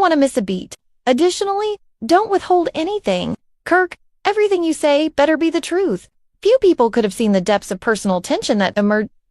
want to miss a beat. Additionally, don't withhold anything. Kirk, everything you say better be the truth. Few people could have seen the depths of personal tension that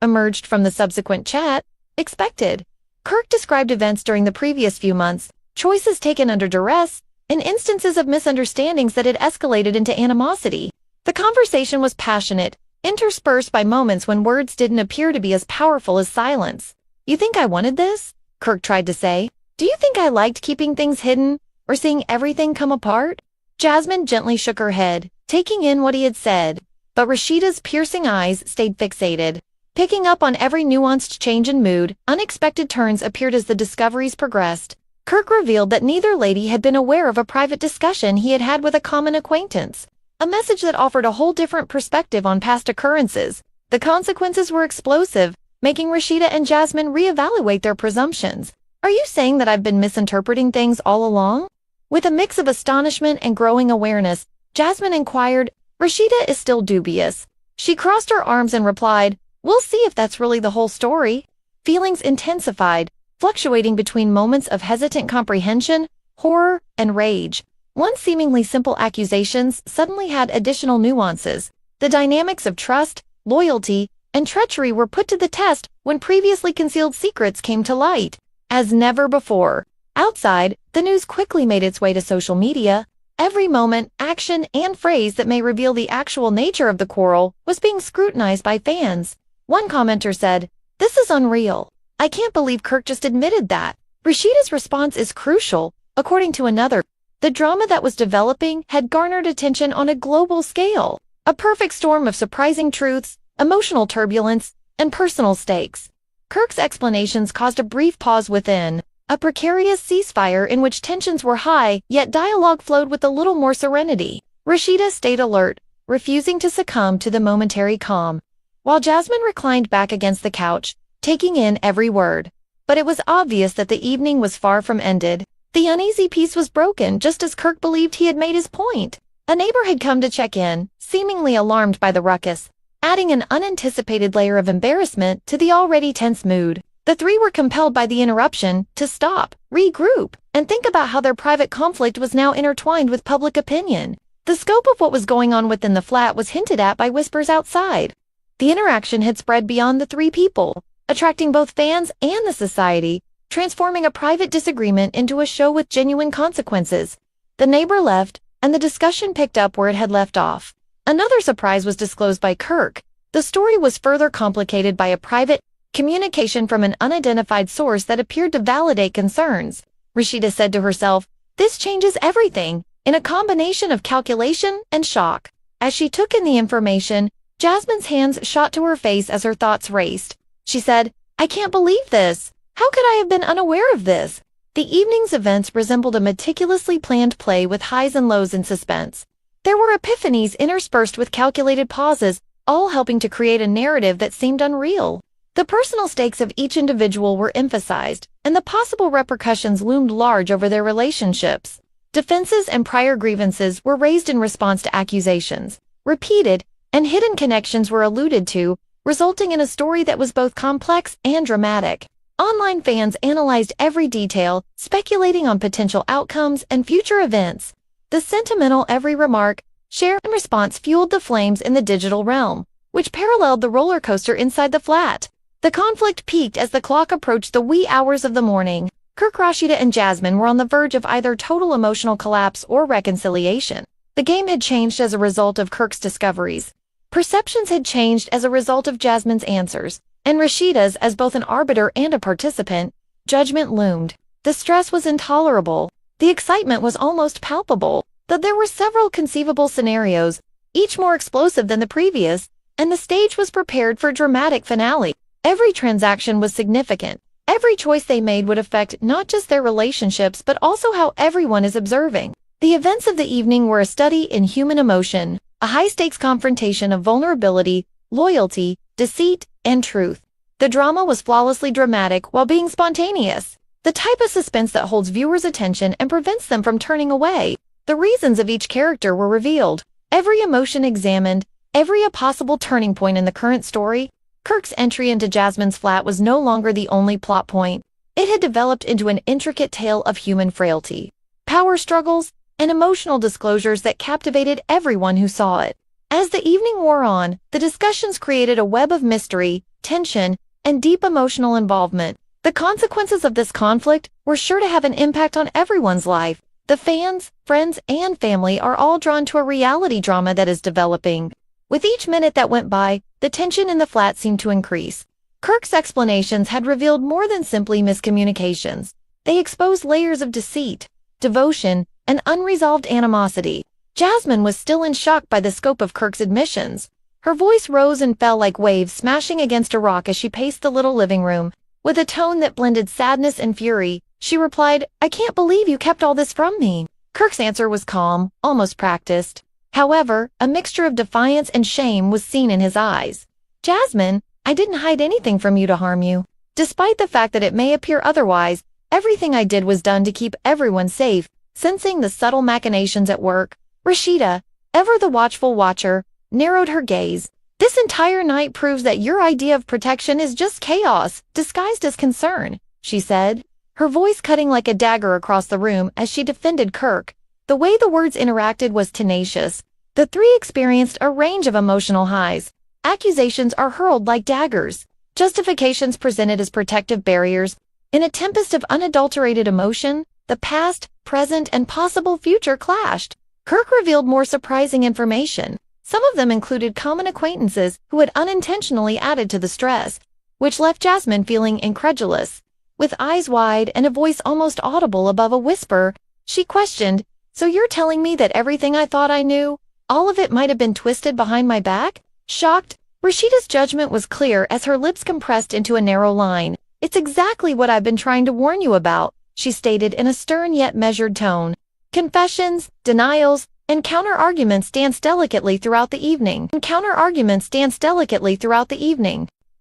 emerged from the subsequent chat. Expected. Kirk described events during the previous few months, choices taken under duress, and instances of misunderstandings that had escalated into animosity. The conversation was passionate, interspersed by moments when words didn't appear to be as powerful as silence. You think I wanted this? Kirk tried to say. Do you think I liked keeping things hidden, or seeing everything come apart? Jasmine gently shook her head, taking in what he had said, but Rasheeda's piercing eyes stayed fixated. Picking up on every nuanced change in mood, unexpected turns appeared as the discoveries progressed. Kirk revealed that neither lady had been aware of a private discussion he had had with a common acquaintance, a message that offered a whole different perspective on past occurrences. The consequences were explosive, making Rasheeda and Jasmine reevaluate their presumptions. Are you saying that I've been misinterpreting things all along? With a mix of astonishment and growing awareness, Jasmine inquired. Rasheeda is still dubious. She crossed her arms and replied, "We'll see if that's really the whole story." Feelings intensified, fluctuating between moments of hesitant comprehension, horror, and rage. Once seemingly simple accusations suddenly had additional nuances. The dynamics of trust, loyalty, and treachery were put to the test when previously concealed secrets came to light. As never before. Outside, the news quickly made its way to social media. Every moment, action, and phrase that may reveal the actual nature of the quarrel was being scrutinized by fans. One commenter said, "This is unreal. I can't believe Kirk just admitted that." Rasheeda's response is crucial, according to another. The drama that was developing had garnered attention on a global scale, a perfect storm of surprising truths, emotional turbulence, and personal stakes. Kirk's explanations caused a brief pause within, a precarious ceasefire in which tensions were high, yet dialogue flowed with a little more serenity. Rasheeda stayed alert, refusing to succumb to the momentary calm, while Jasmine reclined back against the couch, taking in every word. But it was obvious that the evening was far from ended. The uneasy peace was broken just as Kirk believed he had made his point. A neighbor had come to check in, seemingly alarmed by the ruckus, adding an unanticipated layer of embarrassment to the already tense mood. The three were compelled by the interruption to stop, regroup, and think about how their private conflict was now intertwined with public opinion. The scope of what was going on within the flat was hinted at by whispers outside. The interaction had spread beyond the three people, attracting both fans and the society, transforming a private disagreement into a show with genuine consequences. The neighbor left, and the discussion picked up where it had left off. Another surprise was disclosed by Kirk. The story was further complicated by a private communication from an unidentified source that appeared to validate concerns. Rasheeda said to herself, "This changes everything," in a combination of calculation and shock. As she took in the information, Jasmine's hands shot to her face as her thoughts raced. She said, "I can't believe this. How could I have been unaware of this?" The evening's events resembled a meticulously planned play with highs and lows in suspense. There were epiphanies interspersed with calculated pauses, all helping to create a narrative that seemed unreal. The personal stakes of each individual were emphasized, and the possible repercussions loomed large over their relationships. Defenses and prior grievances were raised in response to accusations. Repeated and hidden connections were alluded to, resulting in a story that was both complex and dramatic. Online fans analyzed every detail, speculating on potential outcomes and future events. The sentimental every remark, share, and response fueled the flames in the digital realm, which paralleled the roller coaster inside the flat. The conflict peaked as the clock approached the wee hours of the morning. Kirk, Rasheeda, and Jasmine were on the verge of either total emotional collapse or reconciliation. The game had changed as a result of Kirk's discoveries. Perceptions had changed as a result of Jasmine's answers, and Rasheeda's as both an arbiter and a participant. Judgment loomed. The stress was intolerable. The excitement was almost palpable. Though there were several conceivable scenarios, each more explosive than the previous, and the stage was prepared for a dramatic finale. Every transaction was significant. Every choice they made would affect not just their relationships but also how everyone is observing. The events of the evening were a study in human emotion, a high-stakes confrontation of vulnerability, loyalty, deceit, and truth. The drama was flawlessly dramatic while being spontaneous, the type of suspense that holds viewers' attention and prevents them from turning away. The reasons of each character were revealed, every emotion examined, every possible turning point in the current story. Kirk's entry into Jasmine's flat was no longer the only plot point. It had developed into an intricate tale of human frailty, power struggles, and emotional disclosures that captivated everyone who saw it. As the evening wore on, the discussions created a web of mystery, tension, and deep emotional involvement. The consequences of this conflict were sure to have an impact on everyone's life. The fans, friends, and family are all drawn to a reality drama that is developing. With each minute that went by, the tension in the flat seemed to increase. Kirk's explanations had revealed more than simply miscommunications. They exposed layers of deceit, devotion, and unresolved animosity. Jasmine was still in shock by the scope of Kirk's admissions. Her voice rose and fell like waves smashing against a rock as she paced the little living room. With a tone that blended sadness and fury, she replied, "I can't believe you kept all this from me." Kirk's answer was calm, almost practiced. However, a mixture of defiance and shame was seen in his eyes. "Jasmine, I didn't hide anything from you to harm you. Despite the fact that it may appear otherwise, everything I did was done to keep everyone safe." Sensing the subtle machinations at work, Rasheeda, ever the watchful watcher, narrowed her gaze. "This entire night proves that your idea of protection is just chaos, disguised as concern," she said, her voice cutting like a dagger across the room as she defended Kirk. The way the words interacted was tenacious. The three experienced a range of emotional highs. Accusations are hurled like daggers, justifications presented as protective barriers. In a tempest of unadulterated emotion, the past, present, and possible future clashed. Kirk revealed more surprising information. Some of them included common acquaintances who had unintentionally added to the stress, which left Jasmine feeling incredulous. With eyes wide and a voice almost audible above a whisper, she questioned, "So you're telling me that everything I thought I knew, all of it might have been twisted behind my back?" Shocked, Rasheeda's judgment was clear as her lips compressed into a narrow line. "It's exactly what I've been trying to warn you about," she stated in a stern yet measured tone. Confessions, denials, and counter-arguments danced delicately throughout the evening.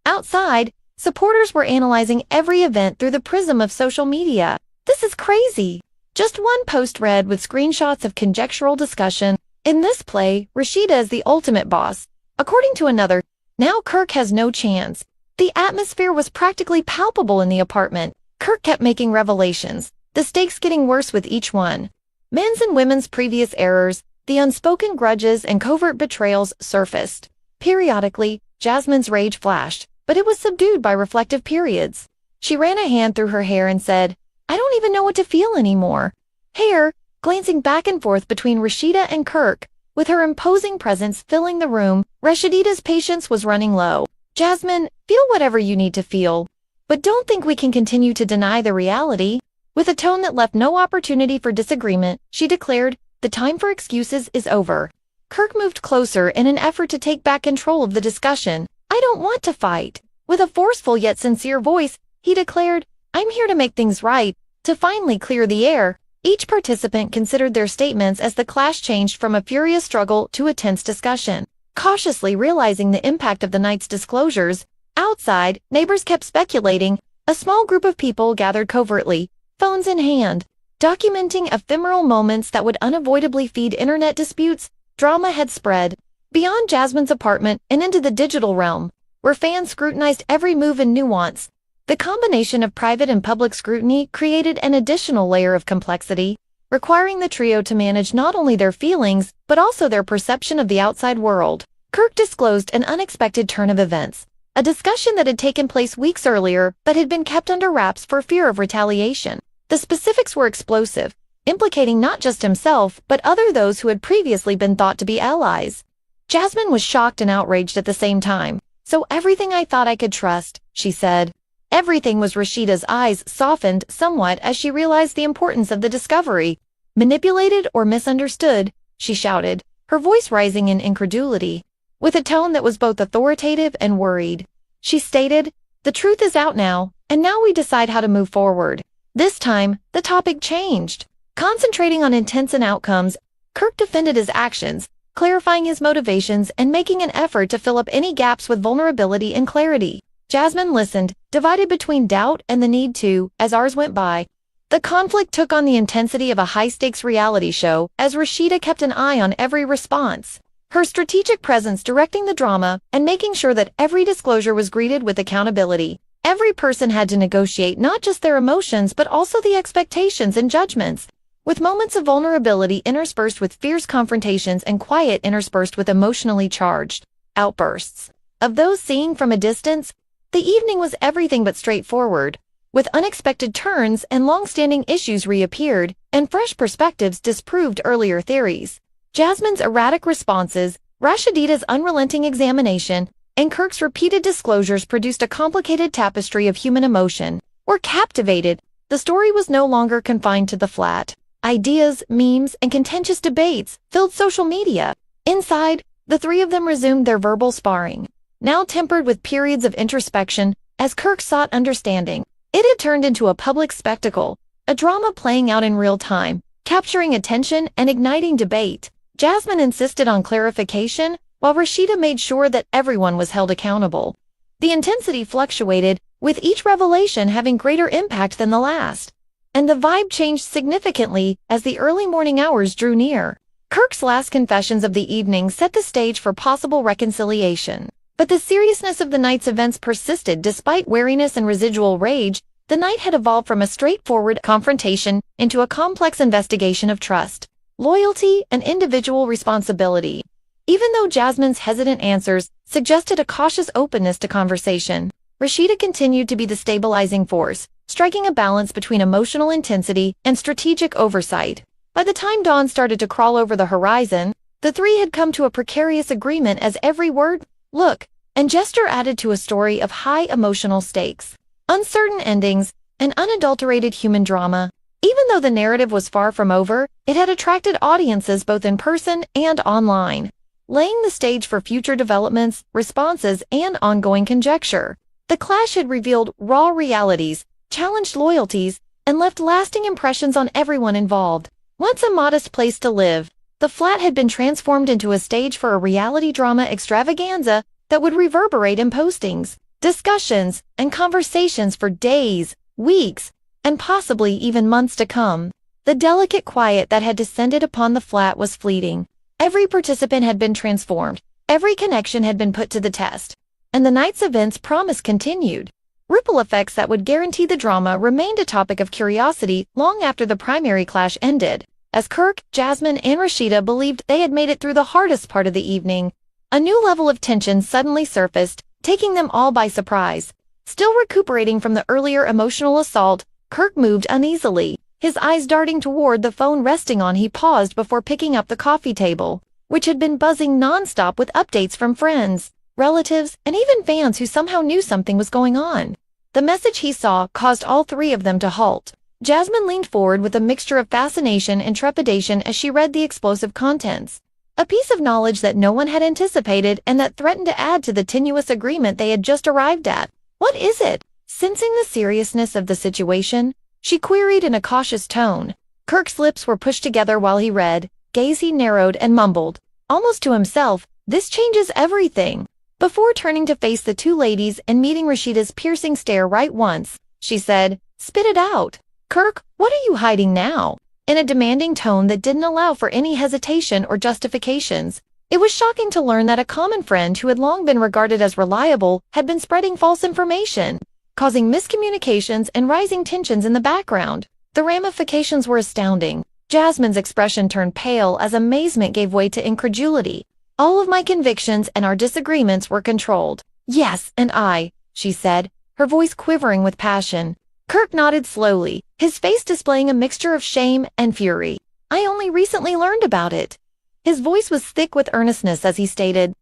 Outside, supporters were analyzing every event through the prism of social media. "This is crazy." Just one post read with screenshots of conjectural discussion. "In this play, Rasheeda is the ultimate boss." According to another, "Now Kirk has no chance." The atmosphere was practically palpable in the apartment. Kirk kept making revelations, the stakes getting worse with each one. Men's and women's previous errors, the unspoken grudges and covert betrayals surfaced. Periodically, Jasmine's rage flashed, but it was subdued by reflective periods. She ran a hand through her hair and said, "I don't even know what to feel anymore." Hair, glancing back and forth between Rasheeda and Kirk, with her imposing presence filling the room, Rasheeda's patience was running low. "Jasmine, feel whatever you need to feel. But don't think we can continue to deny the reality." With a tone that left no opportunity for disagreement, she declared, "The time for excuses is over." Kirk moved closer in an effort to take back control of the discussion. "I don't want to fight." With a forceful yet sincere voice, he declared, "I'm here to make things right, to finally clear the air." Each participant considered their statements as the clash changed from a furious struggle to a tense discussion. Cautiously realizing the impact of the night's disclosures, outside, neighbors kept speculating. A small group of people gathered covertly, phones in hand, documenting ephemeral moments that would unavoidably feed internet disputes. Drama had spread beyond Jasmine's apartment and into the digital realm, where fans scrutinized every move and nuance. The combination of private and public scrutiny created an additional layer of complexity, requiring the trio to manage not only their feelings, but also their perception of the outside world. Kirk disclosed an unexpected turn of events, a discussion that had taken place weeks earlier but had been kept under wraps for fear of retaliation. The specifics were explosive, implicating not just himself, but those who had previously been thought to be allies. Jasmine was shocked and outraged at the same time. "So everything I thought I could trust," she said. Everything was. Rasheeda's eyes softened somewhat as she realized the importance of the discovery. "Manipulated or misunderstood," she shouted, her voice rising in incredulity. With a tone that was both authoritative and worried, she stated, "The truth is out now, and now we decide how to move forward." This time, the topic changed. Concentrating on intents and outcomes, Kirk defended his actions, clarifying his motivations and making an effort to fill up any gaps with vulnerability and clarity. Jasmine listened, divided between doubt and the need to, as hours went by. The conflict took on the intensity of a high-stakes reality show as Rasheeda kept an eye on every response, her strategic presence directing the drama and making sure that every disclosure was greeted with accountability. Every person had to negotiate not just their emotions but also the expectations and judgments, with moments of vulnerability interspersed with fierce confrontations and quiet interspersed with emotionally charged outbursts. Of those seeing from a distance, the evening was everything but straightforward, with unexpected turns and long-standing issues reappeared, and fresh perspectives disproved earlier theories. Jasmine's erratic responses, Rasheeda's unrelenting examination, and Kirk's repeated disclosures produced a complicated tapestry of human emotion. We're captivated. The story was no longer confined to the flat. Ideas, memes, and contentious debates filled social media. Inside, the three of them resumed their verbal sparring, now tempered with periods of introspection as Kirk sought understanding. It had turned into a public spectacle, a drama playing out in real time, capturing attention and igniting debate. Jasmine insisted on clarification, while Rasheeda made sure that everyone was held accountable. The intensity fluctuated, with each revelation having greater impact than the last, and the vibe changed significantly as the early morning hours drew near. Kirk's last confessions of the evening set the stage for possible reconciliation. But the seriousness of the night's events persisted despite wariness and residual rage. The night had evolved from a straightforward confrontation into a complex investigation of trust, loyalty, and individual responsibility. Even though Jasmine's hesitant answers suggested a cautious openness to conversation, Rasheeda continued to be the stabilizing force, striking a balance between emotional intensity and strategic oversight. By the time dawn started to crawl over the horizon, the three had come to a precarious agreement as every word, look, and gesture added to a story of high emotional stakes, uncertain endings, and unadulterated human drama. Even though the narrative was far from over, it had attracted audiences both in person and online, laying the stage for future developments, responses, and ongoing conjecture. The clash had revealed raw realities, challenged loyalties, and left lasting impressions on everyone involved. Once a modest place to live, the flat had been transformed into a stage for a reality drama extravaganza that would reverberate in postings, discussions, and conversations for days, weeks, and possibly even months to come. The delicate quiet that had descended upon the flat was fleeting. Every participant had been transformed, every connection had been put to the test, and the night's events promised continued. Ripple effects that would guarantee the drama remained a topic of curiosity long after the primary clash ended. As Kirk, Jasmine, and Rasheeda believed they had made it through the hardest part of the evening, a new level of tension suddenly surfaced, taking them all by surprise. Still recuperating from the earlier emotional assault, Kirk moved uneasily, his eyes darting toward the phone resting on. He paused before picking up the coffee table, which had been buzzing nonstop with updates from friends, relatives, and even fans who somehow knew something was going on. The message he saw caused all three of them to halt. Jasmine leaned forward with a mixture of fascination and trepidation as she read the explosive contents. A piece of knowledge that no one had anticipated and that threatened to add to the tenuous agreement they had just arrived at. What is it? Sensing the seriousness of the situation, she queried in a cautious tone. Kirk's lips were pushed together while he read, gaze he narrowed and mumbled, almost to himself, "This changes everything." Before turning to face the two ladies and meeting Rasheeda's piercing stare right once, she said, "Spit it out. Kirk, what are you hiding now?" In a demanding tone that didn't allow for any hesitation or justifications. It was shocking to learn that a common friend who had long been regarded as reliable had been spreading false information, causing miscommunications and rising tensions in the background. The ramifications were astounding. Jasmine's expression turned pale as amazement gave way to incredulity. "All of my convictions and our disagreements were controlled." "Yes, and she said, her voice quivering with passion. Kirk nodded slowly, his face displaying a mixture of shame and fury. "I only recently learned about it." His voice was thick with earnestness as he stated,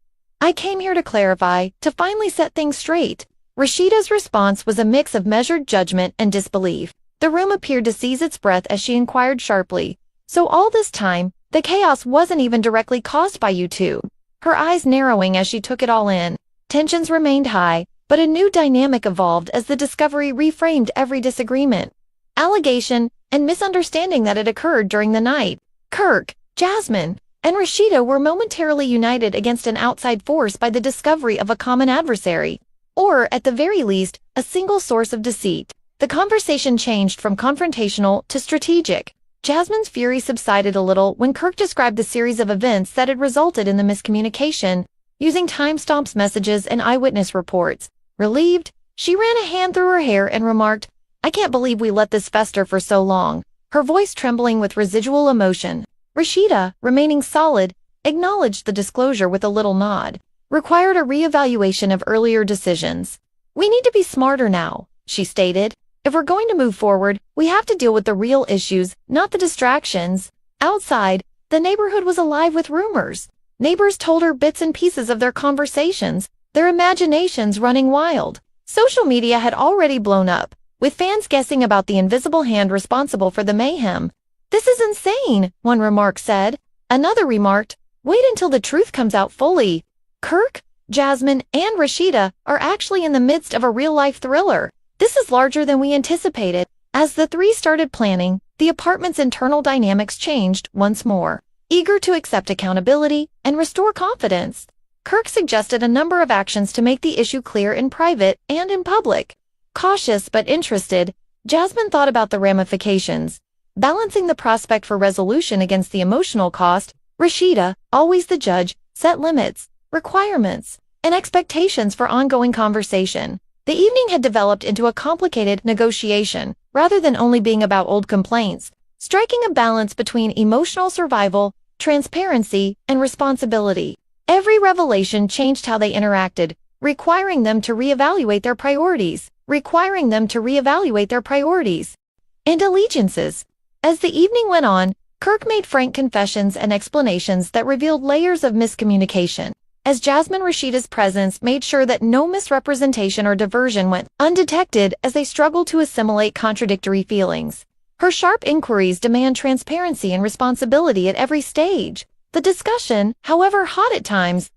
"I came here to clarify, to finally set things straight." Rasheeda's response was a mix of measured judgment and disbelief. The room appeared to seize its breath as she inquired sharply, "So all this time, the chaos wasn't even directly caused by you two?" Her eyes narrowing as she took it all in. Tensions remained high, but a new dynamic evolved as the discovery reframed every disagreement, allegation, and misunderstanding that had occurred during the night. Kirk, Jasmine, and Rasheeda were momentarily united against an outside force by the discovery of a common adversary, or, at the very least, a single source of deceit. The conversation changed from confrontational to strategic. Jasmine's fury subsided a little when Kirk described the series of events that had resulted in the miscommunication, using timestamps, messages, and eyewitness reports. Relieved, She ran a hand through her hair and remarked, "I can't believe we let this fester for so long," her voice trembling with residual emotion. Rasheeda, remaining solid, acknowledged the disclosure with a little nod. "Required a re-evaluation of earlier decisions. We need to be smarter now," she stated. "If we're going to move forward, we have to deal with the real issues, not the distractions." Outside, the neighborhood was alive with rumors. Neighbors told her bits and pieces of their conversations, their imaginations running wild. Social media had already blown up, with fans guessing about the invisible hand responsible for the mayhem. "This is insane," one remark said. Another remarked, "Wait until the truth comes out fully." Kirk, Jasmine, and Rasheeda are actually in the midst of a real-life thriller. This is larger than we anticipated. As the three started planning, the apartment's internal dynamics changed once more. Eager to accept accountability and restore confidence, Kirk suggested a number of actions to make the issue clear in private and in public. Cautious but interested, Jasmine thought about the ramifications. Balancing the prospect for resolution against the emotional cost, Rasheeda, always the judge, set limits, requirements, and expectations for ongoing conversation. The evening had developed into a complicated negotiation, rather than only being about old complaints, striking a balance between emotional survival, transparency, and responsibility. Every revelation changed how they interacted, requiring them to reevaluate their priorities, and allegiances. As the evening went on, Kirk made frank confessions and explanations that revealed layers of miscommunication, as Jasmine Rasheeda's presence made sure that no misrepresentation or diversion went undetected as they struggled to assimilate contradictory feelings. Her sharp inquiries demand transparency and responsibility at every stage. The discussion, however hot at times,